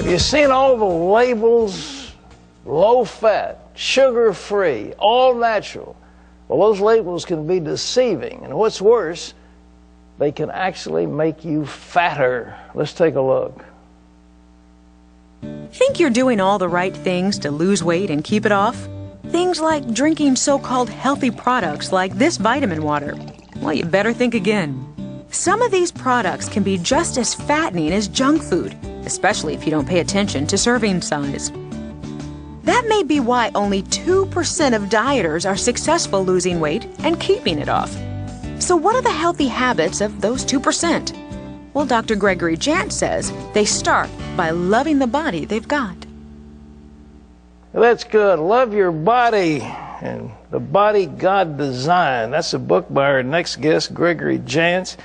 You've seen all the labels, low fat, sugar free, all natural. Well, those labels can be deceiving, and what's worse, they can actually make you fatter. Let's take a look. Think you're doing all the right things to lose weight and keep it off? Things like drinking so-called healthy products like this vitamin water. Well, you better think again. Some of these products can be just as fattening as junk food, especially if you don't pay attention to serving size. That may be why only 2% of dieters are successful losing weight and keeping it off. So what are the healthy habits of those 2%? Well, Dr. Gregory Jantz says they start by loving the body they've got. That's good. Love your body and the body God designed. That's a book by our next guest, Gregory Jantz.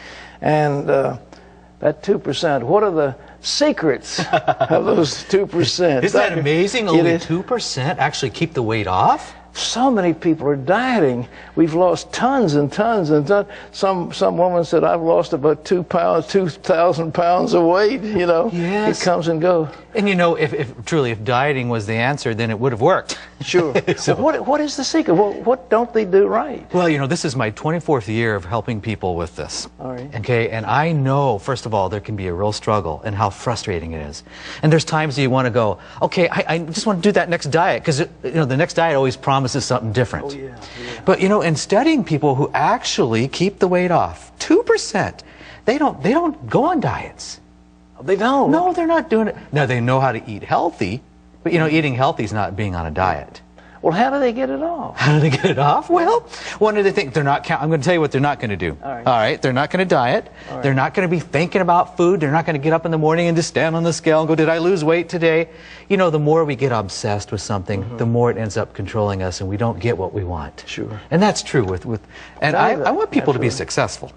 And that 2%, what are the secrets of those 2%? Isn't that amazing? Only 2% actually keep the weight off? So many people are dieting. We've lost tons and tons and tons. Some woman said, I've lost about 2,000 pounds of weight, you know. Yes. It comes and goes. And you know, if dieting was the answer, then it would have worked. Sure. So what is the secret? What don't they do right? Well, you know, this is my 24th year of helping people with this. All right. Okay, and I know, first of all, there can be a real struggle and how frustrating it is. And there's times you want to go, okay, I just want to do that next diet, because, you know, the next diet always promises something different. Oh, yeah. But, you know, in studying people who actually keep the weight off, 2%, they don't go on diets. They don't? No, they're not doing it. Now, they know how to eat healthy, but, you know, eating healthy is not being on a diet. Well, how do they get it off? How do they get it off? Well, one of the things, I'm going to tell you what they're not going to do. All right. All right, they're not going to diet. Right. They're not going to be thinking about food. They're not going to get up in the morning and just stand on the scale and go, did I lose weight today? You know, the more we get obsessed with something, the more it ends up controlling us, and we don't get what we want. Sure. And that's true and I want people to be successful.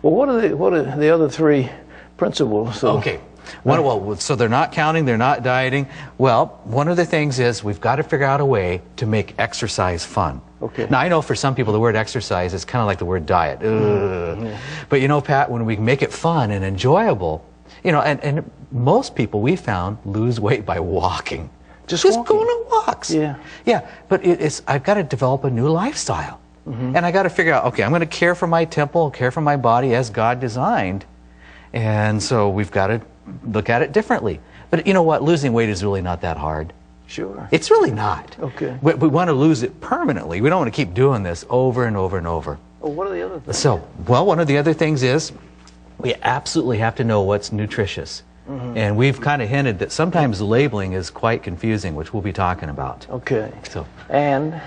Well, what are the other three principles? Okay. Well, so they're not counting, they're not dieting. Well, one of the things is we've got to figure out a way to make exercise fun. Okay. Now, I know for some people the word exercise is kind of like the word diet. Yeah. But you know, Pat, when we make it fun and enjoyable, you know, and most people we found lose weight by walking. Just going on walks. Yeah. Yeah, but I've got to develop a new lifestyle. And I got to figure out, okay, I'm going to care for my temple, care for my body as God designed. And so we've got to look at it differently. But you know what? Losing weight is really not that hard. Sure. It's really not. Okay. We want to lose it permanently. We don't want to keep doing this over and over and over. Well, what are the other things? So, well, one of the other things is we absolutely have to know what's nutritious. And we've kind of hinted that sometimes labeling is quite confusing, which we'll be talking about. Okay. So. And,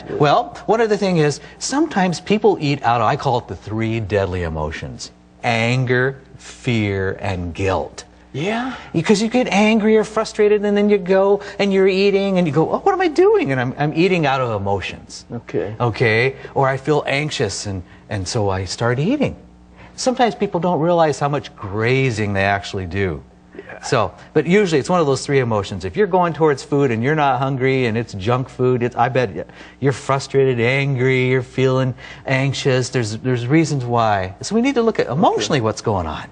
well, one other thing is sometimes people eat out of, I call it the 3 deadly emotions: anger, fear, and guilt. Yeah? Because you get angry or frustrated, and then you go and you're eating and you go, oh, what am I doing? And I'm eating out of emotions. Okay. Okay? Or I feel anxious, and so I start eating. Sometimes people don't realize how much grazing they actually do. Yeah. So, but usually it's one of those 3 emotions. If you're going towards food and you're not hungry and it's junk food, I bet you're frustrated, angry, you're feeling anxious. There's reasons why. So we need to look at emotionally what's going on.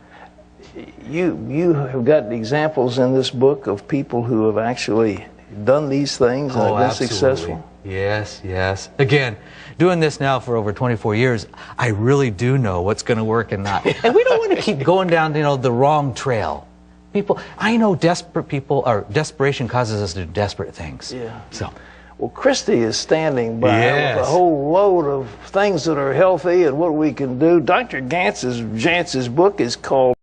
You have got examples in this book of people who have actually done these things and have been successful. Yes, yes. Again, doing this now for over 24 years, I really do know what's going to work and not. And we don't want to keep going down, you know, the wrong trail. I know desperate people, or desperation causes us to do desperate things. Yeah. So. Well, Christy is standing by with a whole load of things that are healthy and what we can do. Dr. Jantz's book is called